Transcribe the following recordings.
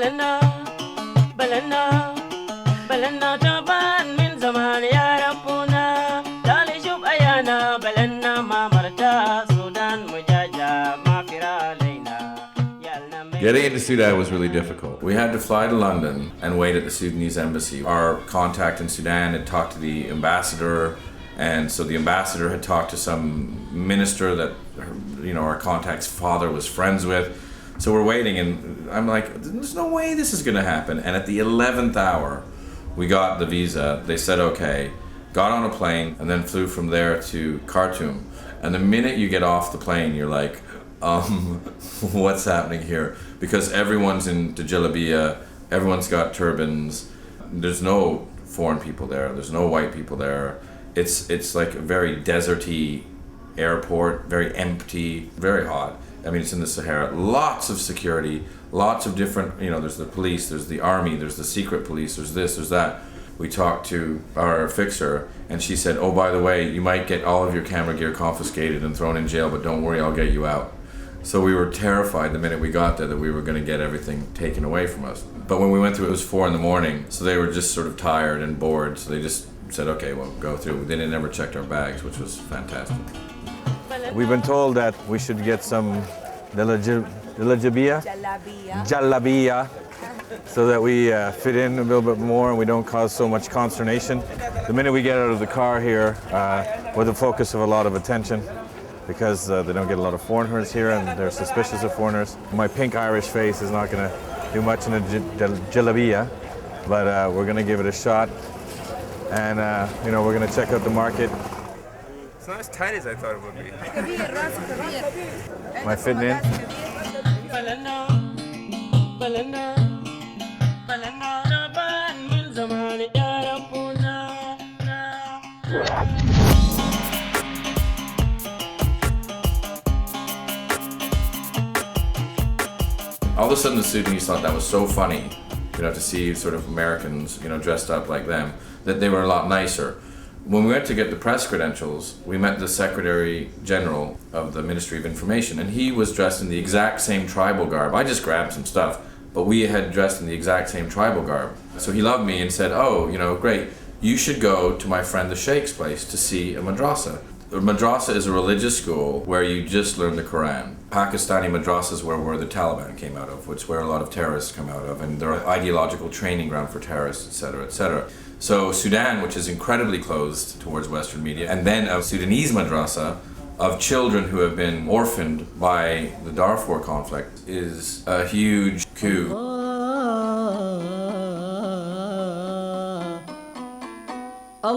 بلنا بلنا بلنا تعبان من زمان يا ربنا تعالي شوف أيانا بلنا ما مرتا سودان مجاجة ما فيرا علينا. Getting into Sudan was really difficult. We had to fly to London and wait at the Sudanese embassy. Our contact in Sudan had talked to the ambassador, and so the ambassador had talked to some minister that, you know, our contact's father was friends with. So we're waiting, and I'm like, there's no way this is gonna happen. And at the 11th hour, we got the visa. They said okay, got on a plane, and then flew from there to Khartoum. And the minute you get off the plane, you're like, what's happening here? Because everyone's in djellaba, everyone's got turbans. There's no foreign people there. There's no white people there. It's like a very deserty airport, very empty, very hot. I mean, it's in the Sahara. Lots of security, lots of different, you know, there's the police, there's the army, there's the secret police, there's this, there's that. We talked to our fixer, and she said, oh, by the way, you might get all of your camera gear confiscated and thrown in jail, but don't worry, I'll get you out. So we were terrified the minute we got there that we were going to get everything taken away from us. But when we went through, it was 4 a.m, so they were just sort of tired and bored, so they just said, okay, well, go through. They never checked our bags, which was fantastic. We've been told that we should get some djellaba, so that we fit in a little bit more and we don't cause so much consternation. The minute we get out of the car here, we're the focus of a lot of attention, because they don't get a lot of foreigners here and they're suspicious of foreigners. My pink Irish face is not going to do much in a djellaba, but we're going to give it a shot, and you know, we're going to check out the market. It's not as tight as I thought it would be. Am I fitting in? All of a sudden the Sudanese thought that was so funny, you know, to see sort of Americans, you know, dressed up like them, that they were a lot nicer. When we went to get the press credentials, we met the Secretary General of the Ministry of Information, and he was dressed in the exact same tribal garb. I just grabbed some stuff, but we had dressed in the exact same tribal garb. So he loved me and said, oh, you know, great, you should go to my friend the Sheikh's place to see a madrasa. A madrasa is a religious school where you just learn the Quran. Pakistani madrasas where the Taliban came out of, which where a lot of terrorists come out of, and they're an ideological training ground for terrorists, etc., etc. So Sudan, which is incredibly closed towards Western media, and then a Sudanese madrasa of children who have been orphaned by the Darfur conflict, is a huge coup. A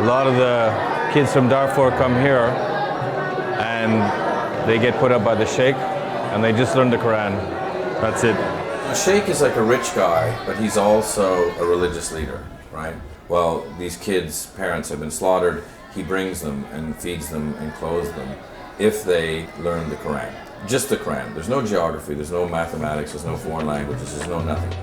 lot of the kids from Darfur come here and they get put up by the Sheikh and they just learn the Quran. That's it. The Sheikh is like a rich guy, but he's also a religious leader, right? Well, these kids' parents have been slaughtered. He brings them and feeds them and clothes them if they learn the Quran. Just the Quran. There's no geography, there's no mathematics, there's no foreign languages, there's no nothing.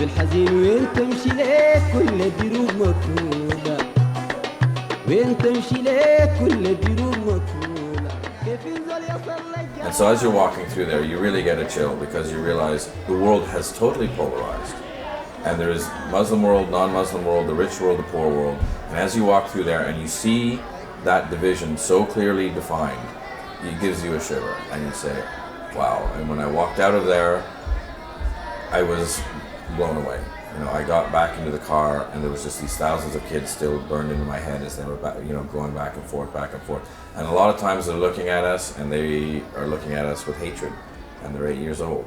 بالحزين وين تمشي ليك كل الدروب مكتوبة وين تمشي ليك كل الدروب مكتوبة كيف ينزل يصل لك. And so as you're walking through there, you really get a chill because you realize the world has totally polarized. And there is Muslim world, non-Muslim world, the rich world, the poor world. And as you walk through there and you see that division so clearly defined, it gives you a shiver and you say, wow. And when I walked out of there, I was blown away. You know, I got back into the car and there was just these thousands of kids still burned into my head as they were back, you know, going back and forth. And a lot of times they're looking at us and they are looking at us with hatred, and they're 8 years old.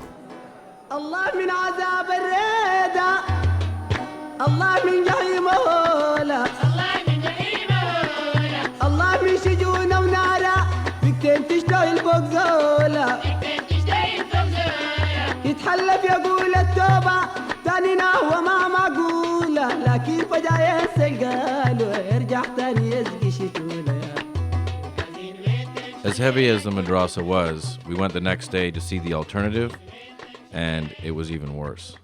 Allah min azab al-reda, Allah min jahim al-hola, Allah min shijuna ونارا, بكتين تشتهي البقزولة, يتحلف يقول التوبة تاني نهوة ما معقولة لكن فجأة ينسى قالوا يرجع تاني يسقي As heavy as the madrasa was, we went the next day to see the alternative, and it was even worse.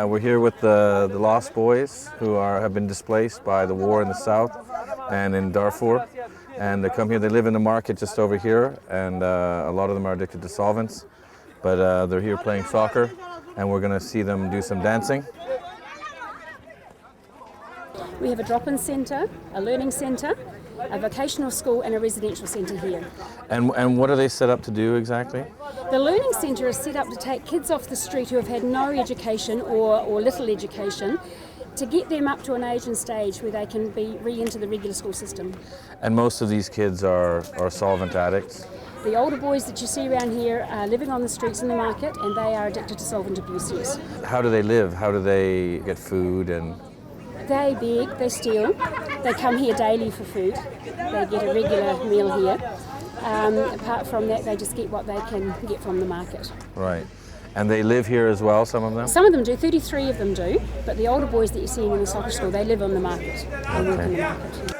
We're here with the Lost Boys who have been displaced by the war in the south and in Darfur. And they come here, they live in the market just over here, and a lot of them are addicted to solvents. But they're here playing soccer, and we're going to see them do some dancing. We have a drop-in centre, a learning centre, a vocational school and a residential centre here. And what are they set up to do exactly? The learning centre is set up to take kids off the street who have had no education or little education, to get them up to an age and stage where they can be re-enter the regular school system. And most of these kids are solvent addicts? The older boys that you see around here are living on the streets in the market, and they are addicted to solvent abuse, yes. How do they live? How do they get food? And they beg, they steal, they come here daily for food, they get a regular meal here. Apart from that, they just get what they can get from the market. Right. And they live here as well, some of them? Some of them do, 33 of them do, but the older boys that you're seeing in the soccer school, they live on the market. They work in the market.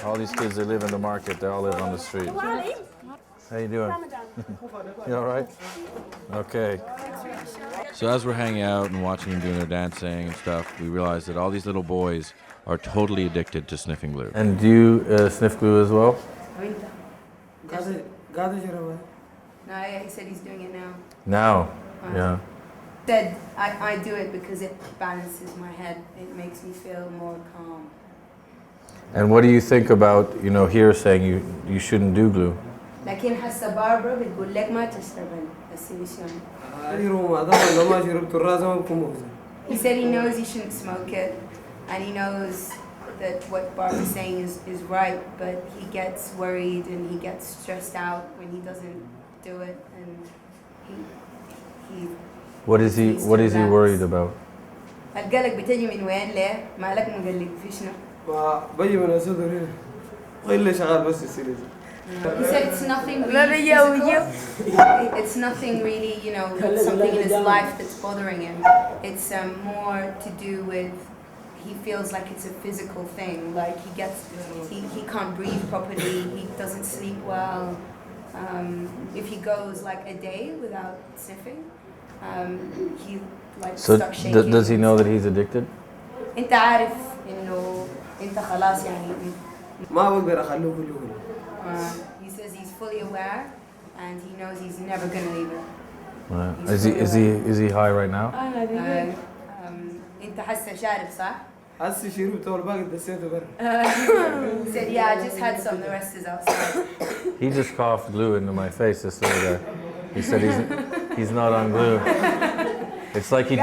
All these kids that live in the market, they all live on the street. How you doing? You all right? Okay. So as we're hanging out and watching them doing their dancing and stuff, we realized that all these little boys are totally addicted to sniffing glue. And do you sniff glue as well? No, yeah, he said he's doing it now. Now? Yeah. Said I do it because it balances my head. It makes me feel more calm. And what do you think about, here saying you shouldn't do glue? لكن حسب باربرا بتقول لك ما تشرب السيليسيون. He said he knows he shouldn't smoke it, and he knows that what Barbara's saying is right, but he gets worried and he gets stressed out when he doesn't do it, and he What is he worried about? القلق بتجي من وين ليه؟ مالك مقلق في شنو؟ بجي من اسود هنا غير شغال بس يصير. He said it's nothing really physical. It's nothing really, something in his life that's bothering him. It's more to do with, he feels like it's a physical thing. Like he can't breathe properly, he doesn't sleep well. If he goes like a day without sniffing, he stuck shaking. So does he know that he's addicted? انت عارف انه انت خلاص يعني ما بقدر اخليه كله. He says he's fully aware and he knows he's never going to leave it. Is he high right now? انت حاسه شارب صح؟ حاسس شربته والباقي دسيته برا. He said yeah, I just had some, the rest is outside. He just coughed glue into my face just the other day. He said he's not on glue. It's like he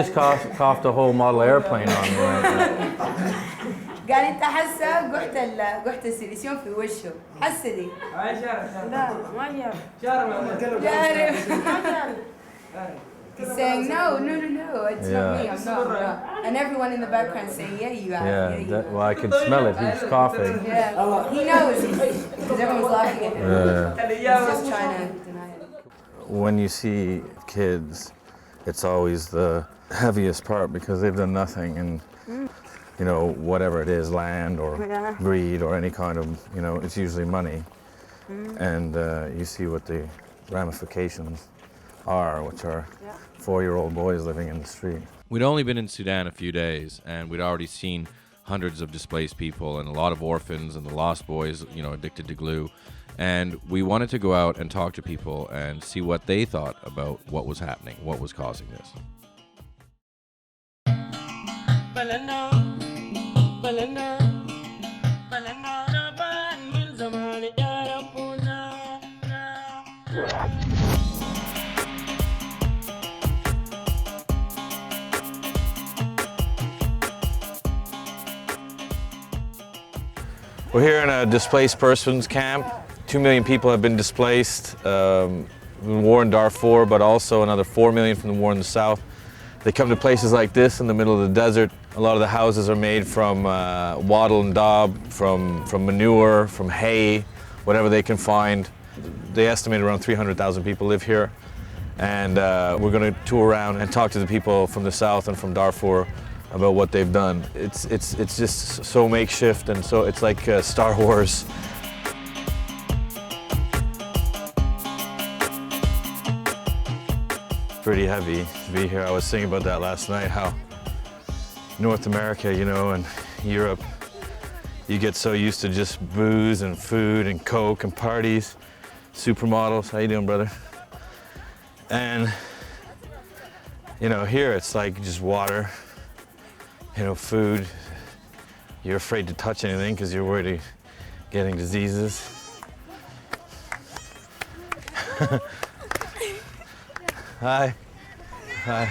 just coughed a whole model airplane on me right now. قال انت حاسه قحت السيليسيون في وشه حاسه دي لا ما جارب He's saying no, it's not me, I'm not. And everyone in the background saying yeah, you are. Well, I can smell it. He's coughing. Yeah, he knows because everyone's laughing at him. He's just trying to deny it. When you see kids, it's always the heaviest part because they've done nothing and whatever it is, land or greed or any kind of, it's usually money. And you see what the ramifications are, which are 4-year-old boys living in the street. We'd only been in Sudan a few days, and we'd already seen hundreds of displaced people and a lot of orphans and the lost boys, addicted to glue. And we wanted to go out and talk to people and see what they thought about what was happening, what was causing this. We're here in a displaced persons camp. 2 million people have been displaced from the war in Darfur, but also another 4 million from the war in the south. They come to places like this in the middle of the desert. A lot of the houses are made from wattle and daub, from manure, from hay, whatever they can find. They estimate around 300,000 people live here. And we're going to tour around and talk to the people from the south and from Darfur about what they've done. It's just so makeshift, and so it's like Star Wars. Pretty heavy to be here. I was thinking about that last night, how North America, you know, and Europe, you get so used to just booze and food and Coke and parties, supermodels. How you doing, brother? And, you know, here it's like just water, you know, food. You're afraid to touch anything because you're worried of getting diseases. Hi. Hi.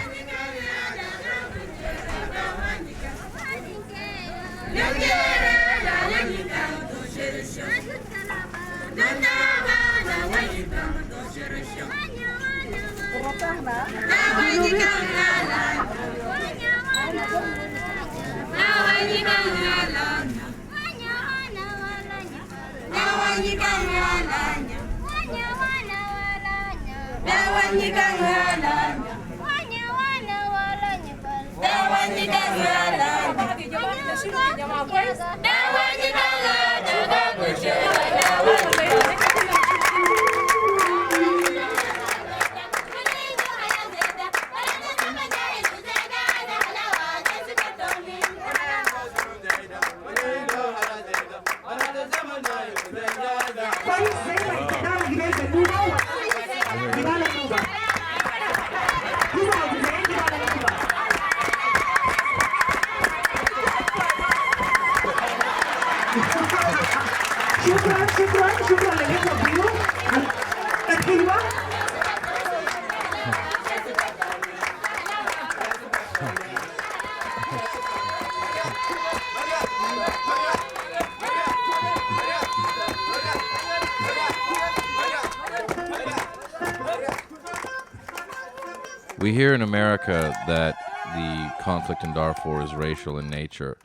We hear in America that the conflict in Darfur is racial in nature,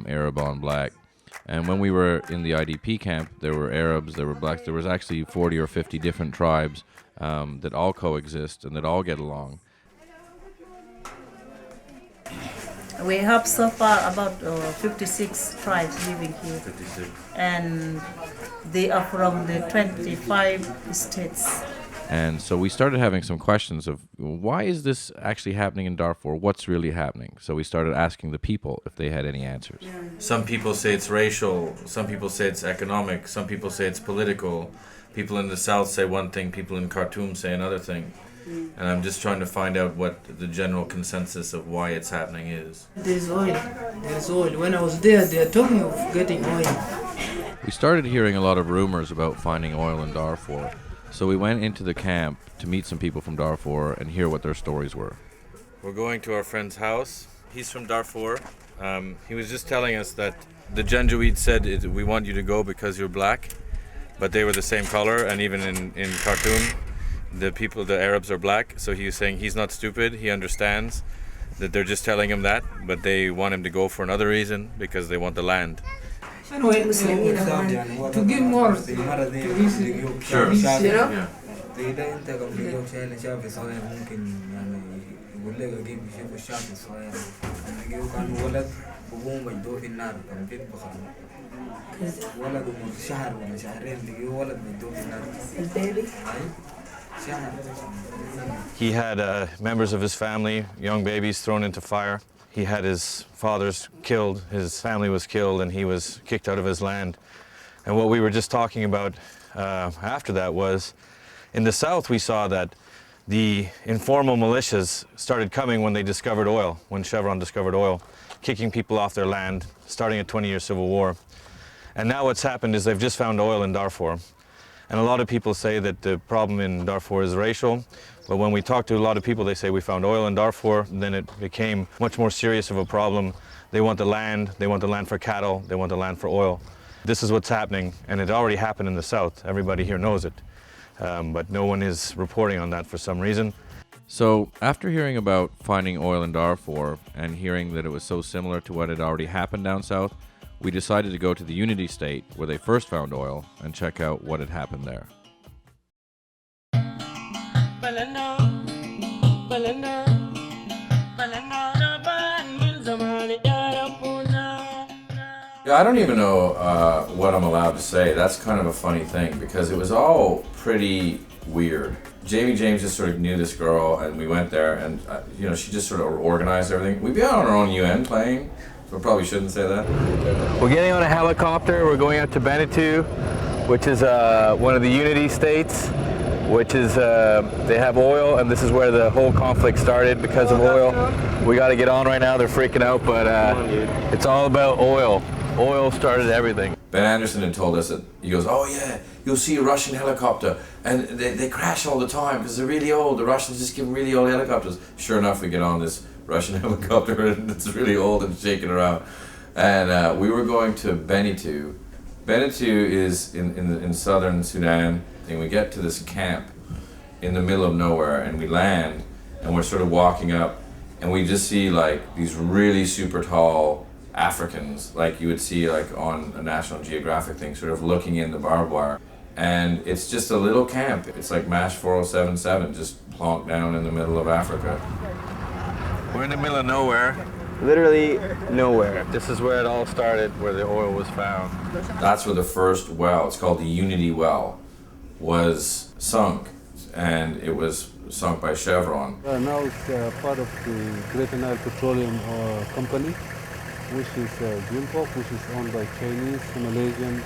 Arab on black. And when we were in the IDP camp, there were Arabs, there were blacks, there was actually 40 or 50 different tribes that all coexist and that all get along. We have so far about 56 tribes living here. 56. And they are from the 25 states. And so we started having some questions of why is this actually happening in Darfur? What's really happening? So we started asking the people if they had any answers. Some people say it's racial, some people say it's economic, some people say it's political. People in the south say one thing, people in Khartoum say another thing. And I'm just trying to find out what the general consensus of why it's happening is. There's oil. There's oil. When I was there, they are talking of getting oil. We started hearing a lot of rumors about finding oil in Darfur. So we went into the camp to meet some people from Darfur and hear what their stories were. We're going to our friend's house. He's from Darfur. He was just telling us that the Janjaweed said we want you to go because you're black, but they were the same color, and even in Khartoum, the Arabs are black. So he was saying he's not stupid, he understands that they're just telling him that, but they want him to go for another reason because they want the land. Anyway, to give more to reason. Sure. You know? Yeah. He had members of his family, young babies, thrown into fire. He had his fathers killed, his family was killed, and he was kicked out of his land. And what we were just talking about after that was, in the south we saw that the informal militias started coming when they discovered oil, when Chevron discovered oil, kicking people off their land, starting a 20-year civil war. And now what's happened is they've just found oil in Darfur. And a lot of people say that the problem in Darfur is racial, but when we talk to a lot of people, they say we found oil in Darfur, then it became much more serious of a problem. They want the land for cattle, they want the land for oil. This is what's happening, and it already happened in the south. Everybody here knows it, but no one is reporting on that for some reason. So, after hearing about finding oil in Darfur and hearing that it was so similar to what had already happened down south, we decided to go to the Unity State where they first found oil and check out what had happened there. Yeah, I don't even know what I'm allowed to say. That's kind of a funny thing because it was all pretty weird. Jamie James just sort of knew this girl, and we went there, and she just sort of organized everything. We'd be out on our own UN plane, so we probably shouldn't say that. We're getting on a helicopter. We're going out to Bentiu, which is one of the Unity states, which is they have oil, and this is where the whole conflict started because of oil. We got to get on right now. They're freaking out, but it's all about oil. Oil started everything. Ben Anderson had told us that, he goes, oh yeah, you'll see a Russian helicopter, and they crash all the time because they're really old. The Russians just give them really old helicopters. Sure enough, we get on this Russian helicopter and it's really old and shaking around. And we were going to Bentiu. Bentiu is in southern Sudan, and we get to this camp in the middle of nowhere, and we land, and we're sort of walking up, and we just see like these really super tall Africans, like you would see like on a National Geographic thing, sort of looking in the barbed wire. And it's just a little camp. It's like MASH 4077, just plonked down in the middle of Africa. We're in the middle of nowhere. Literally nowhere. This is where it all started, where the oil was found. That's where the first well, it's called the Unity Well, was sunk. And it was sunk by Chevron. Now it's part of the Great Nile Petroleum Company, which is Gulf, which is owned by Chinese, Malaysian,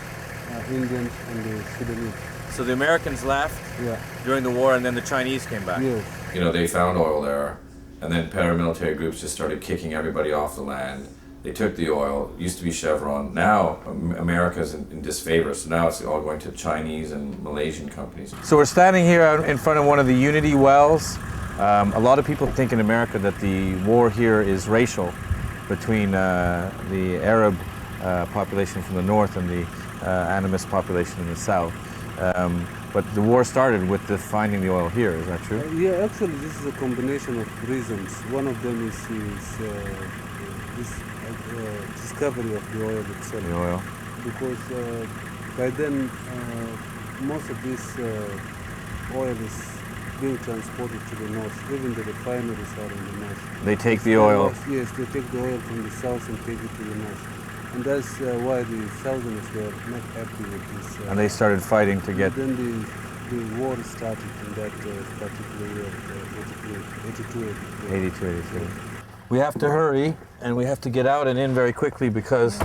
Indians, and the Sudanese. So the Americans left during the war, and then the Chinese came back. Yes. They found oil there, and then paramilitary groups just started kicking everybody off the land. They took the oil. It used to be Chevron. Now America's in disfavor, so now it's all going to Chinese and Malaysian companies. So we're standing here out in front of one of the Unity wells. A lot of people think in America that the war here is racial, between the Arab population from the north and the animist population in the south. But the war started with the finding the oil here, is that true? Yeah, actually this is a combination of reasons. One of them is this discovery of the oil itself. The oil. Because by then most of this oil is being transported to the north. Even the refineries are in the north. They take the oil. Yes, they take the oil from the south and take it to the north. And that's why the Southerners were not happy with this. And they started fighting to get... Then the war started in that particular year, 82, 83. We have to hurry, and we have to get out and in very quickly because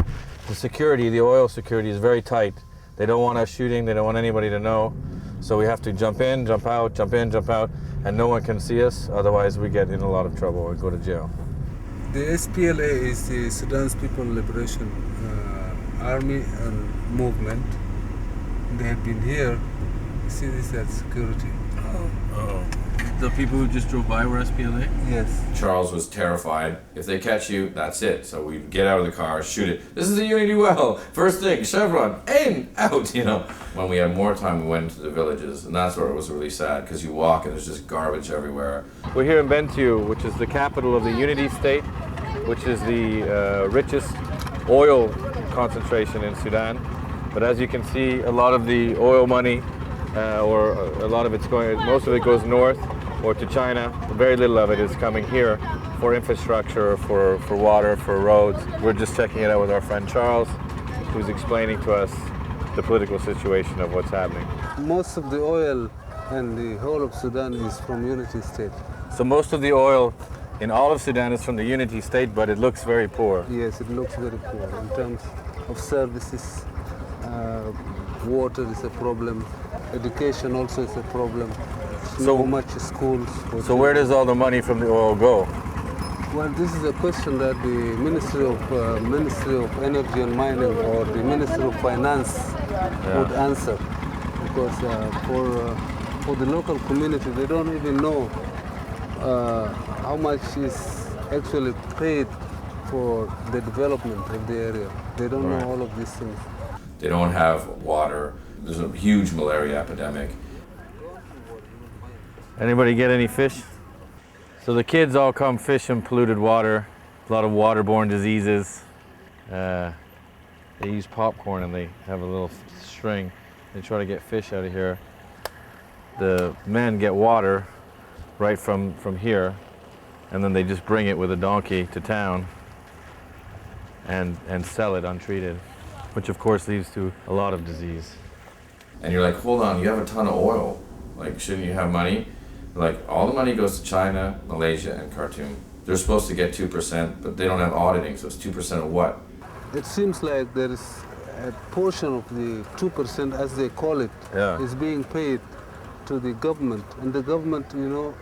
the security, the oil security, is very tight. They don't want us shooting, they don't want anybody to know. So we have to jump in, jump out, jump in, jump out, and no one can see us, otherwise we get in a lot of trouble or go to jail. The SPLA is the Sudan People Liberation Army and movement. They have been here. You see this as security. Oh. The people who just drove by were SPLA? Yes. Charles was terrified. If they catch you, that's it. So we get out of the car, shoot it. This is the Unity Well. First thing, Chevron, in, out, When we had more time, we went into the villages, and that's where it was really sad, because you walk and there's just garbage everywhere. We're here in Bentiu, which is the capital of the Unity State, which is the richest oil concentration in Sudan. But as you can see, a lot of the oil money, or a lot of it's most of it goes north or to China. Very little of it is coming here for infrastructure, for water, for roads. We're just checking it out with our friend Charles, who's explaining to us the political situation of what's happening. Most of the oil and the whole of Sudan is from Unity State. So most of the oil in all of Sudan is from the Unity State, but it looks very poor. Yes, it looks very poor in terms of services. Water is a problem. Education also is a problem. So much schools. So where does all the money from the oil go? Well, this is a question that the Ministry of Energy and Mining or the Ministry of Finance would answer. because for the local community, they don't even know how much is actually paid for the development of the area. They don't know all of these things. They don't have water. There's a huge malaria epidemic. Anybody get any fish? So the kids all come fish in polluted water, a lot of waterborne diseases. They use popcorn and they have a little string. They try to get fish out of here. The men get water right from here, and then they just bring it with a donkey to town and sell it untreated, which of course leads to a lot of disease. And you're like, hold on, you have a ton of oil. Like, shouldn't you have money? Like, all the money goes to China, Malaysia, and Khartoum. They're supposed to get 2%, but they don't have auditing, so it's 2% of what? It seems like there is a portion of the 2%, as they call it, is being paid to the government. And the government, you know,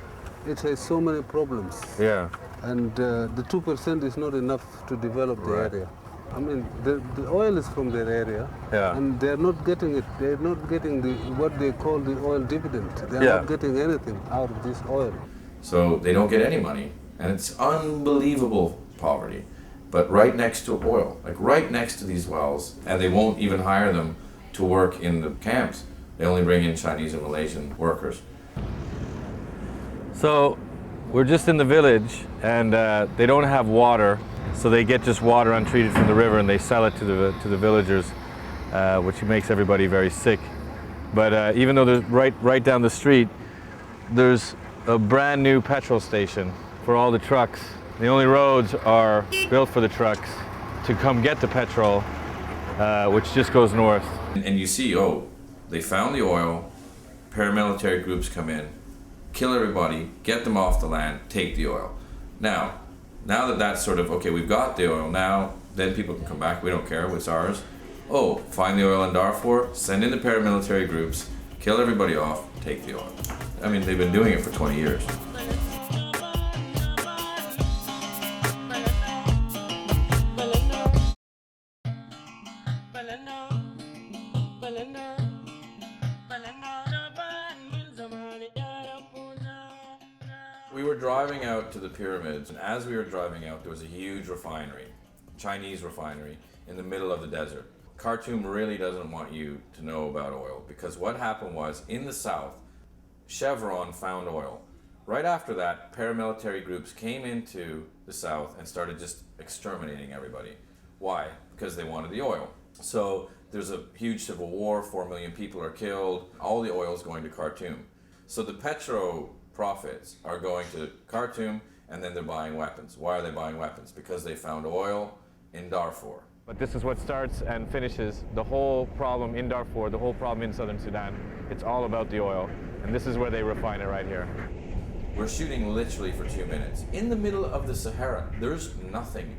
it has so many problems. Yeah. And the 2% is not enough to develop the area. I mean, the oil is from their area, and they're not getting it. They're not getting what they call the oil dividend. They're not getting anything out of this oil. So they don't get any money, and it's unbelievable poverty. But right next to oil, like right next to these wells, and they won't even hire them to work in the camps. They only bring in Chinese and Malaysian workers. So we're just in the village, and they don't have water. So they get just water untreated from the river and they sell it to the villagers, which makes everybody very sick. But even though there's right down the street, there's a brand new petrol station for all the trucks. The only roads are built for the trucks to come get the petrol, which just goes north. And you see, they found the oil, paramilitary groups come in, kill everybody, get them off the land, take the oil. Now that that's sort of, okay, we've got the oil now, then people can come back, we don't care, it's ours. Find the oil in Darfur, send in the paramilitary groups, kill everybody off, take the oil. I mean, they've been doing it for 20 years. We were driving out to the pyramids, and as we were driving out, there was a huge refinery, Chinese refinery, in the middle of the desert. Khartoum really doesn't want you to know about oil, because what happened was, in the south, Chevron found oil. Right after that, paramilitary groups came into the south and started just exterminating everybody. Why? Because they wanted the oil. So there's a huge civil war, 4 million people are killed, all the oil is going to Khartoum. So the petro profits are going to Khartoum, and then they're buying weapons. Why are they buying weapons? Because they found oil in Darfur. But this is what starts and finishes the whole problem in Darfur, the whole problem in southern Sudan. It's all about the oil, and this is where they refine it right here. We're shooting literally for 2 minutes. In the middle of the Sahara, there's nothing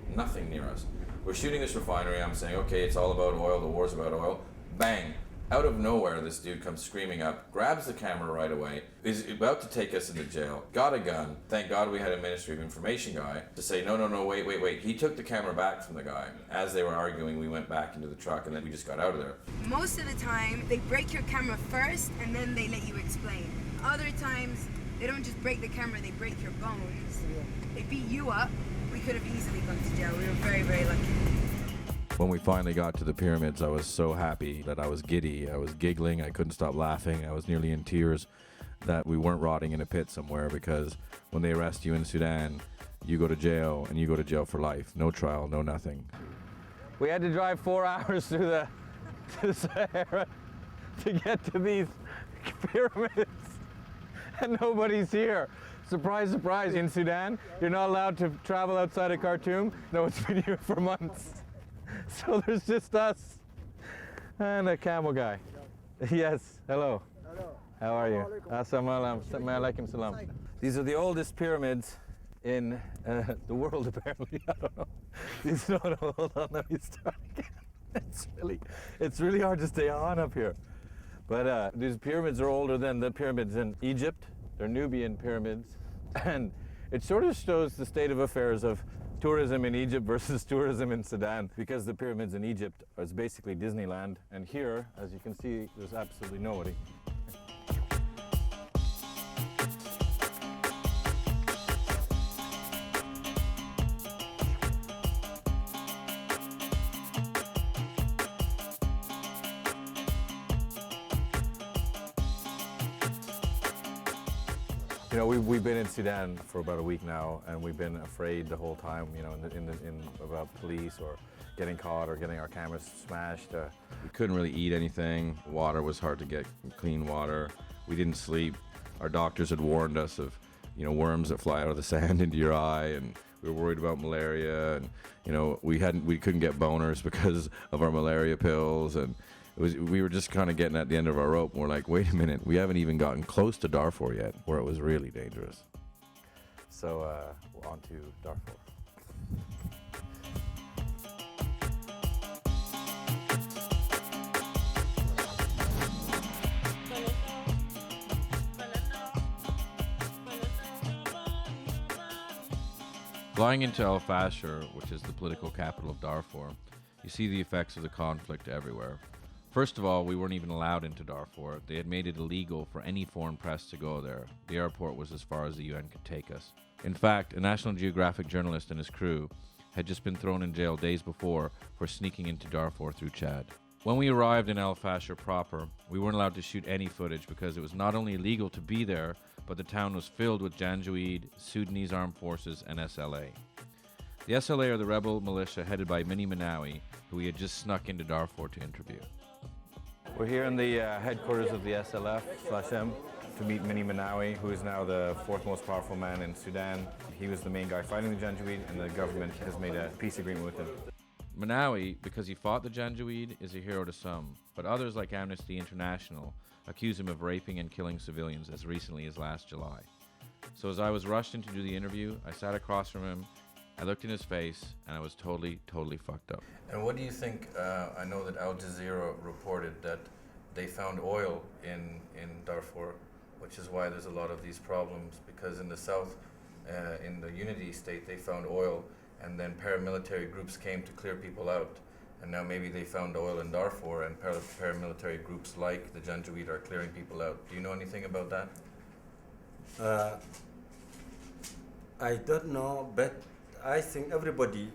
near us. We're shooting this refinery, I'm saying, okay, it's all about oil, the war's about oil. Bang! Out of nowhere, this dude comes screaming up, grabs the camera right away, is about to take us into jail, got a gun. Thank God we had a Ministry of Information guy to say, no, wait. He took the camera back from the guy. As they were arguing, we went back into the truck, and then we just got out of there. Most of the time, they break your camera first, and then they let you explain. Other times, they don't just break the camera, they break your bones. They beat you up. We could have easily gone to jail. We were very, very lucky. When we finally got to the pyramids, I was so happy that I was giddy. I was giggling. I couldn't stop laughing. I was nearly in tears that we weren't rotting in a pit somewhere, because when they arrest you in Sudan, you go to jail, and you go to jail for life. No trial, no nothing. We had to drive 4 hours through the Sahara to get to these pyramids, and nobody's here. Surprise, surprise, in Sudan, you're not allowed to travel outside of Khartoum. No, it's been here for months. So there's just us and a camel guy. Yes, hello. Hello. How are you? Assalamu alaikum salam. These are the oldest pyramids in the world, apparently. I don't know. Hold on, let me start again. It's really hard to stay on up here. But these pyramids are older than the pyramids in Egypt. They're Nubian pyramids. And it sort of shows the state of affairs of tourism in Egypt versus tourism in Sudan, because the pyramids in Egypt is basically Disneyland, and here, as you can see, there's absolutely nobody. You know, we've been in Sudan for about a week now, and we've been afraid the whole time, you know, about police or getting caught or getting our cameras smashed. We couldn't really eat anything. Water was hard to get, clean water. We didn't sleep. Our doctors had warned us of, you know, worms that fly out of the sand into your eye, and we were worried about malaria, and, you know, we couldn't get boners because of our malaria pills, and we were just kind of getting at the end of our rope, and we're like, wait a minute, we haven't even gotten close to Darfur yet, where it was really dangerous. So on to Darfur. Flying into El Fasher, which is the political capital of Darfur, you see the effects of the conflict everywhere. First of all, we weren't even allowed into Darfur. They had made it illegal for any foreign press to go there. The airport was as far as the UN could take us. In fact, a National Geographic journalist and his crew had just been thrown in jail days before for sneaking into Darfur through Chad. When we arrived in El Fasher proper, we weren't allowed to shoot any footage because it was not only illegal to be there, but the town was filled with Janjaweed, Sudanese armed forces, and SLA. The SLA are the rebel militia headed by Mini Manawi, who we had just snuck into Darfur to interview. We're here in the headquarters of the SLF/M to meet Mini Manawi, who is now the fourth most powerful man in Sudan. He was the main guy fighting the Janjaweed, and the government has made a peace agreement with him. Manawi, because he fought the Janjaweed, is a hero to some, but others like Amnesty International accuse him of raping and killing civilians as recently as last July. So as I was rushed in to do the interview, I sat across from him, I looked in his face, and I was totally fucked up. And what do you think, I know that Al Jazeera reported that they found oil in Darfur, which is why there's a lot of these problems, because in the south, in the Unity State, they found oil, and then paramilitary groups came to clear people out. And now maybe they found oil in Darfur, and paramilitary groups like the Janjaweed are clearing people out. Do you know anything about that? I don't know, but I think everybody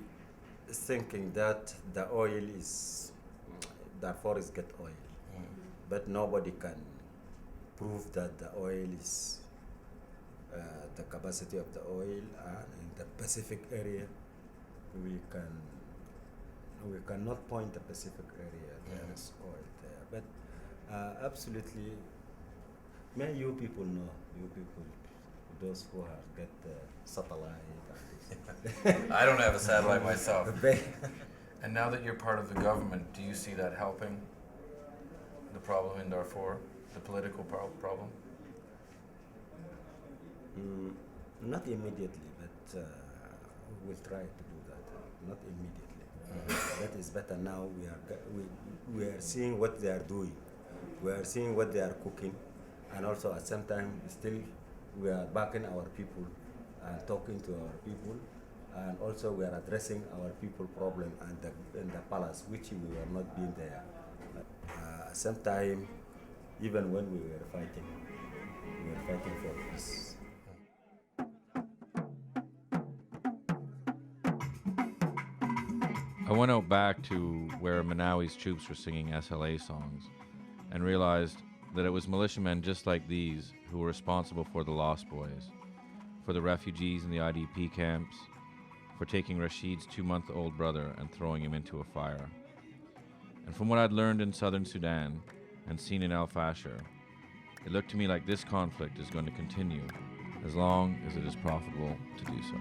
is thinking that the oil is, Darfur is get oil. But nobody can prove that the oil is, the capacity of the oil, and in the Pacific area, we cannot point the Pacific area, there is oil there. But absolutely, may you people know, you people, those who have got the satellite. I don't have a satellite myself. And now that you're part of the government, do you see that helping the problem in Darfur, the political problem? Not immediately, but we will try to do that. Not immediately. That is better now. We are seeing what they are doing. We are seeing what they are cooking, and also at the same time, still we are backing our people and talking to our people, and also we are addressing our people problem in the palace, which we were not being there. At the same time, even when we were fighting for peace. I went out back to where Manawi's troops were singing SLA songs and realized that it was militiamen just like these who were responsible for the Lost Boys, for the refugees in the IDP camps, for taking Rashid's 2-month-old brother and throwing him into a fire. And from what I'd learned in southern Sudan and seen in El Fasher, it looked to me like this conflict is going to continue as long as it is profitable to do so.